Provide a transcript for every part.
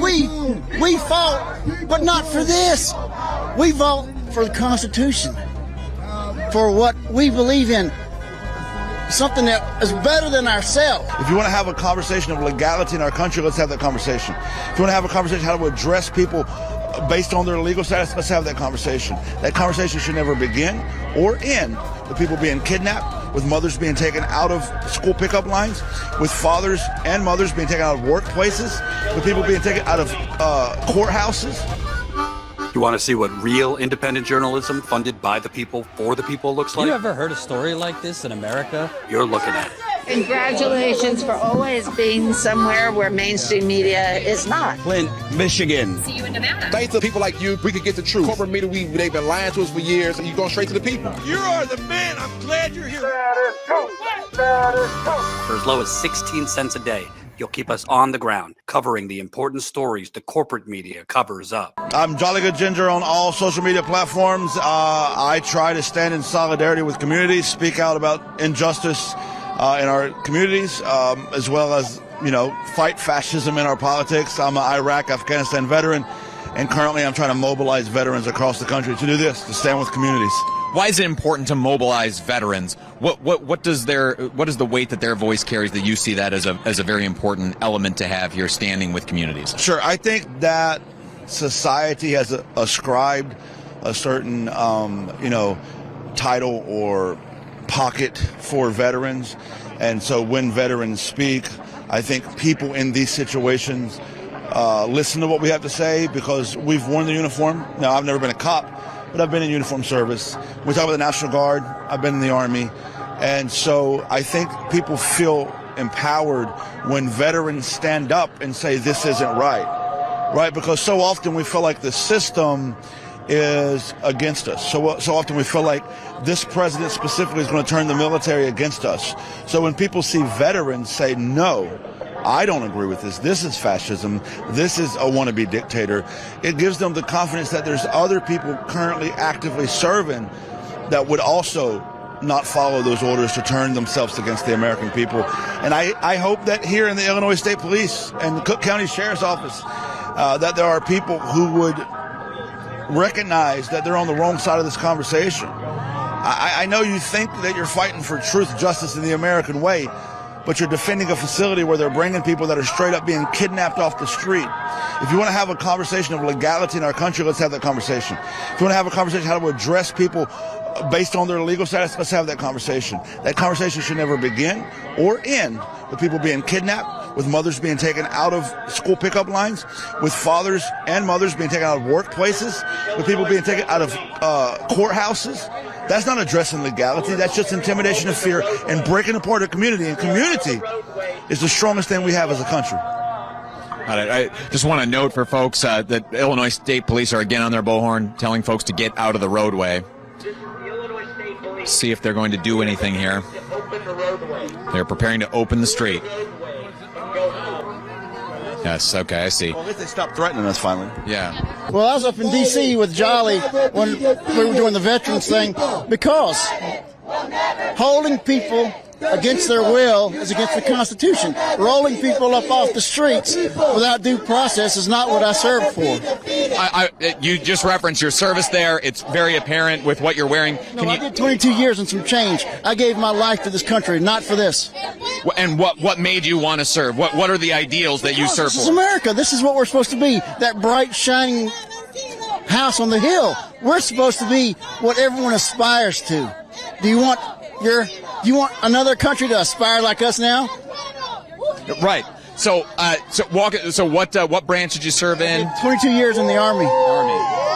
We fought, but not for this. We vote for the Constitution, for what we believe in, something that is better than ourselves. If you want to have a conversation of legality in our country, let's have that conversation. If you want to have a conversation how to address people based on their legal status, let's have that conversation. That conversation should never begin or end with people being kidnapped, with mothers being taken out of school pickup lines, with fathers and mothers being taken out of workplaces, with people being taken out of courthouses. You want to see what real independent journalism funded by the people for the people looks like? You ever heard a story like this in America? You're looking at it. Congratulations for always being somewhere where mainstream media is not. Flint, Michigan. See you in Nevada. Thanks to people like you, we can get the truth. Corporate media, they've been lying to us for years, and you're going straight to the people. You are the man. I'm glad you're here. For as low as 16 cents a day, you'll keep us on the ground, covering the important stories the corporate media covers up. I'm Jolly Good Ginger on all social media platforms. I try to stand in solidarity with communities, speak out about injustice in our communities, as well as, fight fascism in our politics. I'm an Iraq, Afghanistan veteran, and currently I'm trying to mobilize veterans across the country to do this, to stand with communities. Why is it important to mobilize veterans? What is the weight that their voice carries that you see that as a very important element to have here, standing with communities? Sure, I think that society has ascribed a certain title or pocket for veterans, and so when veterans speak, I think people in these situations listen to what we have to say because we've worn the uniform. Now, I've never been a cop, but I've been in uniform service. We talk about the National Guard. I've been in the Army. And so I think people feel empowered when veterans stand up and say this isn't right? Because so often we feel like the system is against us. So often we feel like this president specifically is going to turn the military against us. So when people see veterans say, no, I don't agree with this. This is fascism. This is a wannabe dictator. It gives them the confidence that there's other people currently actively serving that would also not follow those orders to turn themselves against the American people. And I hope that here in the Illinois State Police and the Cook County Sheriff's Office, that there are people who would recognize that they're on the wrong side of this conversation. I know you think that you're fighting for truth, justice, in the American way, but you're defending a facility where they're bringing people that are straight up being kidnapped off the street. If you want to have a conversation of legality in our country, let's have that conversation. If you want to have a conversation how to address people based on their legal status, let's have that conversation. That conversation should never begin or end with people being kidnapped, with mothers being taken out of school pickup lines, with fathers and mothers being taken out of workplaces, with people being taken out of courthouses. That's not addressing legality. That's just intimidation and fear and breaking apart a community. And community is the strongest thing we have as a country. I just want to note for folks that Illinois State Police are again on their bullhorn telling folks to get out of the roadway. See if they're going to do anything here. They're preparing to open the street. Yes, okay, I see. Well, at least they stopped threatening us finally. Yeah. Well, I was up in D.C. with Jolly when we were doing the veterans thing because holding people against their will is against the Constitution. Rolling people up off the streets without due process is not what I served for. You just referenced your service there. It's very apparent with what you're wearing. I did 22 years and some change. I gave my life to this country, not for this. And what made you want to serve? What are the ideals that you serve for? This is America. This is what we're supposed to be, that bright, shining house on the hill. We're supposed to be what everyone aspires to. Do you want another country to aspire like us now? Right. So what branch did you serve in? 22 years in the Army.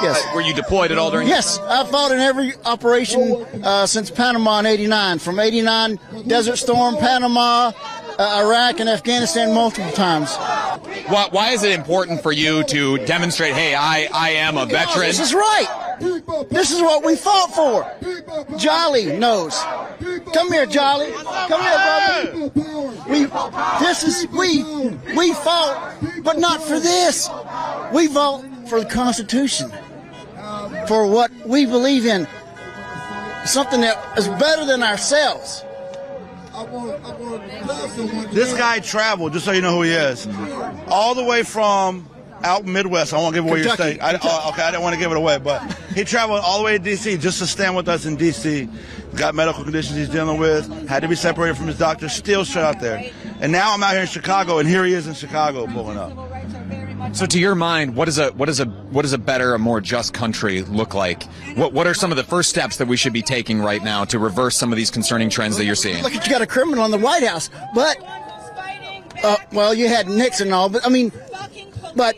Yes. Were you deployed at all during? Yes, I fought in every operation since Panama in '89. From '89, Desert Storm, Panama, Iraq, and Afghanistan multiple times. Why is it important for you to demonstrate, hey, I am a veteran? This is right. This is what we fought for. Jolly knows. Come here, Jolly. Come here, brother. We fought, but not for this. We vote for the Constitution, for what we believe in, something that is better than ourselves. This guy traveled, just so you know who he is, all the way from out Midwest. I won't give away your state. Okay, I didn't want to give it away, but he traveled all the way to D.C. just to stand with us in D.C. Got medical conditions he's dealing with, had to be separated from his doctor, still shut out there. And now I'm out here in Chicago, and here he is in Chicago pulling up. So, to your mind, what does a better, a more just country look like? What are some of the first steps that we should be taking right now to reverse some of these concerning trends that you're seeing? Look, you got a criminal in the White House, but well, you had Nixon and all, but I mean, but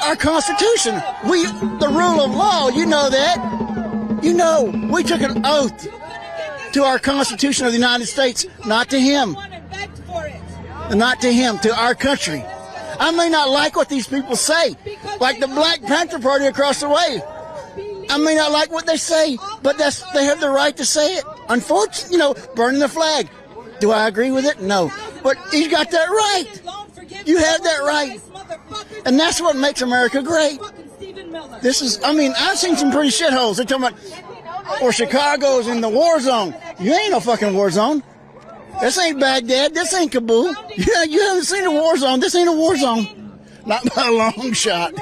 our Constitution, the rule of law. You know that. You know, we took an oath to our Constitution of the United States, not to him, to our country. I may not like what these people say, like the Black Panther Party across the way. I may not like what they say, but they have the right to say it. Unfortunately, burning the flag. Do I agree with it? No. But he's got that right. You have that right. And that's what makes America great. I've seen some pretty shitholes. They're talking about, or Chicago's in the war zone. You ain't no fucking war zone. This ain't Baghdad. This ain't Kabul. You haven't seen a war zone. This ain't a war zone. Not by a long shot.